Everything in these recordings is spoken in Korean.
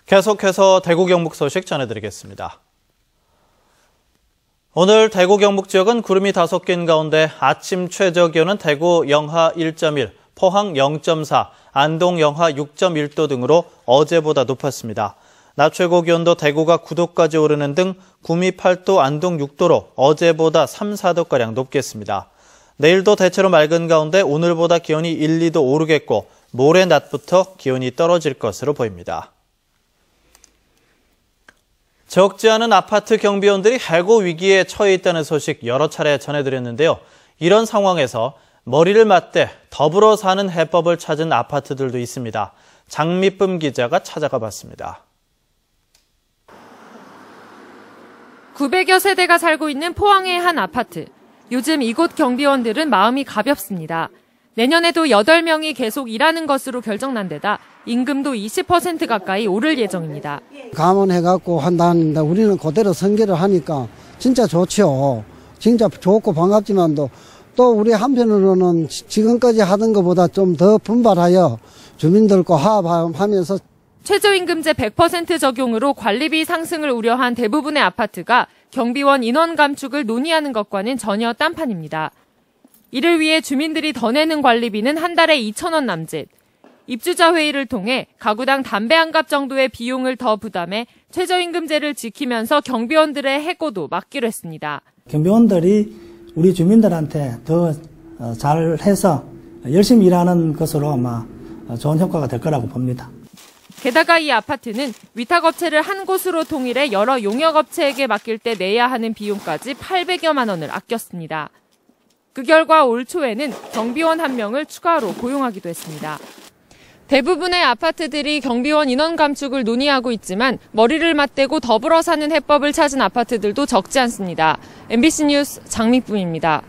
계속해서 대구 경북 소식 전해드리겠습니다. 오늘 대구 경북 지역은 구름이 5개인 가운데 아침 최저 기온은 대구 영하 1.1, 포항 0.4, 안동 영하 6.1도 등으로 어제보다 높았습니다. 낮 최고 기온도 대구가 9도까지 오르는 등 구미 8도, 안동 6도로 어제보다 3, 4도가량 높겠습니다. 내일도 대체로 맑은 가운데 오늘보다 기온이 1, 2도 오르겠고 모레 낮부터 기온이 떨어질 것으로 보입니다. 적지 않은 아파트 경비원들이 해고 위기에 처해 있다는 소식 여러 차례 전해드렸는데요. 이런 상황에서 머리를 맞대 더불어 사는 해법을 찾은 아파트들도 있습니다. 장미쁨 기자가 찾아가 봤습니다. 900여 세대가 살고 있는 포항의 한 아파트. 요즘 이곳 경비원들은 마음이 가볍습니다. 내년에도 8명이 계속 일하는 것으로 결정난 데다 임금도 20% 가까이 오를 예정입니다. 감원해갖고 한다는데 우리는 그대로 선결을 하니까 진짜 좋죠. 진짜 좋고 반갑지만도 또 우리 한편으로는 지금까지 하던 것보다 좀 더 분발하여 주민들과 화합하면서 최저임금제 100% 적용으로 관리비 상승을 우려한 대부분의 아파트가 경비원 인원 감축을 논의하는 것과는 전혀 딴판입니다. 이를 위해 주민들이 더 내는 관리비는 한 달에 2,000원 남짓. 입주자 회의를 통해 가구당 담배 한 갑 정도의 비용을 더 부담해 최저임금제를 지키면서 경비원들의 해고도 막기로 했습니다. 경비원들이 우리 주민들한테 더 잘해서 열심히 일하는 것으로 아마 좋은 효과가 될 거라고 봅니다. 게다가 이 아파트는 위탁업체를 한 곳으로 통일해 여러 용역업체에게 맡길 때 내야 하는 비용까지 800여만 원을 아꼈습니다. 그 결과 올 초에는 경비원 1명을 추가로 고용하기도 했습니다. 대부분의 아파트들이 경비원 인원 감축을 논의하고 있지만 머리를 맞대고 더불어 사는 해법을 찾은 아파트들도 적지 않습니다. MBC 뉴스 장미쁨입니다.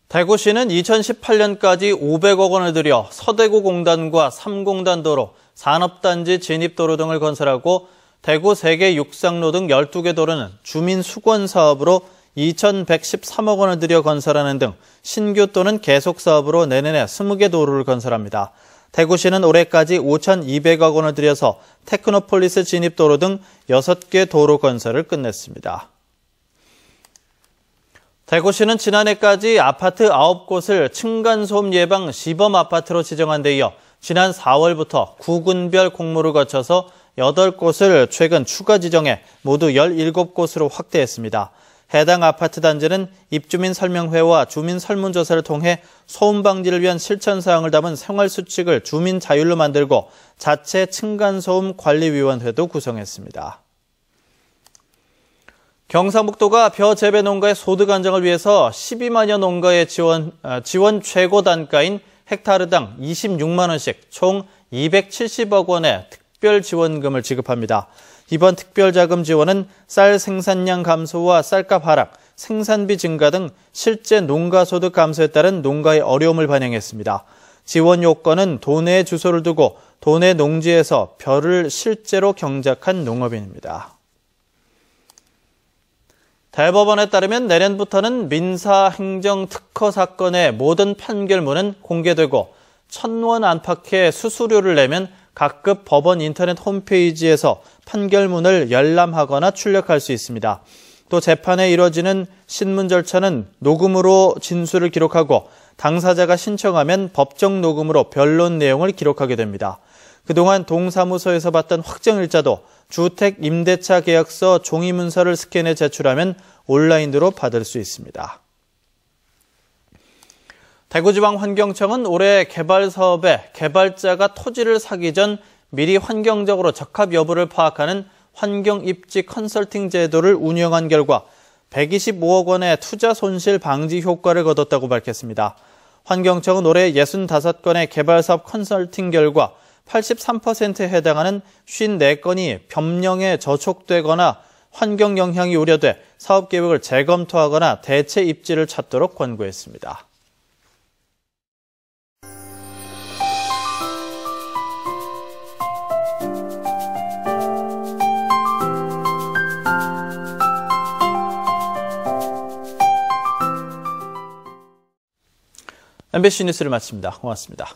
대구시는 2018년까지 500억 원을 들여 서대구 공단과 3공단 도로, 산업단지 진입도로 등을 건설하고 대구 세계 육상로 등 12개 도로는 주민 수건 사업으로 2,113억 원을 들여 건설하는 등 신규 또는 계속 사업으로 내년에 20개 도로를 건설합니다. 대구시는 올해까지 5,200억 원을 들여서 테크노폴리스 진입도로 등 6개 도로 건설을 끝냈습니다. 대구시는 지난해까지 아파트 9곳을 층간소음 예방 시범 아파트로 지정한 데 이어 지난 4월부터 구군별 공모를 거쳐서 8곳을 최근 추가 지정해 모두 17곳으로 확대했습니다. 해당 아파트 단지는 입주민 설명회와 주민 설문조사를 통해 소음 방지를 위한 실천사항을 담은 생활수칙을 주민 자율로 만들고 자체 층간소음 관리위원회도 구성했습니다. 경상북도가 벼 재배 농가의 소득 안정을 위해서 12만여 농가에 지원 최고 단가인 헥타르당 26만 원씩 총 270억 원의 특별 지원금을 지급합니다. 이번 특별자금 지원은 쌀 생산량 감소와 쌀값 하락, 생산비 증가 등 실제 농가 소득 감소에 따른 농가의 어려움을 반영했습니다. 지원 요건은 도내에 주소를 두고 도내 농지에서 벼를 실제로 경작한 농업인입니다. 대법원에 따르면 내년부터는 민사행정특허 사건의 모든 판결문은 공개되고 1,000원 안팎의 수수료를 내면 각급 법원 인터넷 홈페이지에서 판결문을 열람하거나 출력할 수 있습니다. 또 재판에 이뤄지는 신문 절차는 녹음으로 진술을 기록하고 당사자가 신청하면 법정 녹음으로 변론 내용을 기록하게 됩니다. 그동안 동사무소에서 받던 확정일자도 주택 임대차 계약서 종이문서를 스캔해 제출하면 온라인으로 받을 수 있습니다. 대구지방환경청은 올해 개발 사업에 개발자가 토지를 사기 전 미리 환경적으로 적합 여부를 파악하는 환경입지 컨설팅 제도를 운영한 결과 125억 원의 투자 손실 방지 효과를 거뒀다고 밝혔습니다. 환경청은 올해 65건의 개발사업 컨설팅 결과 83%에 해당하는 54건이 변경에 저촉되거나 환경 영향이 우려돼 사업 계획을 재검토하거나 대체 입지를 찾도록 권고했습니다. MBC 뉴스를 마칩니다. 고맙습니다.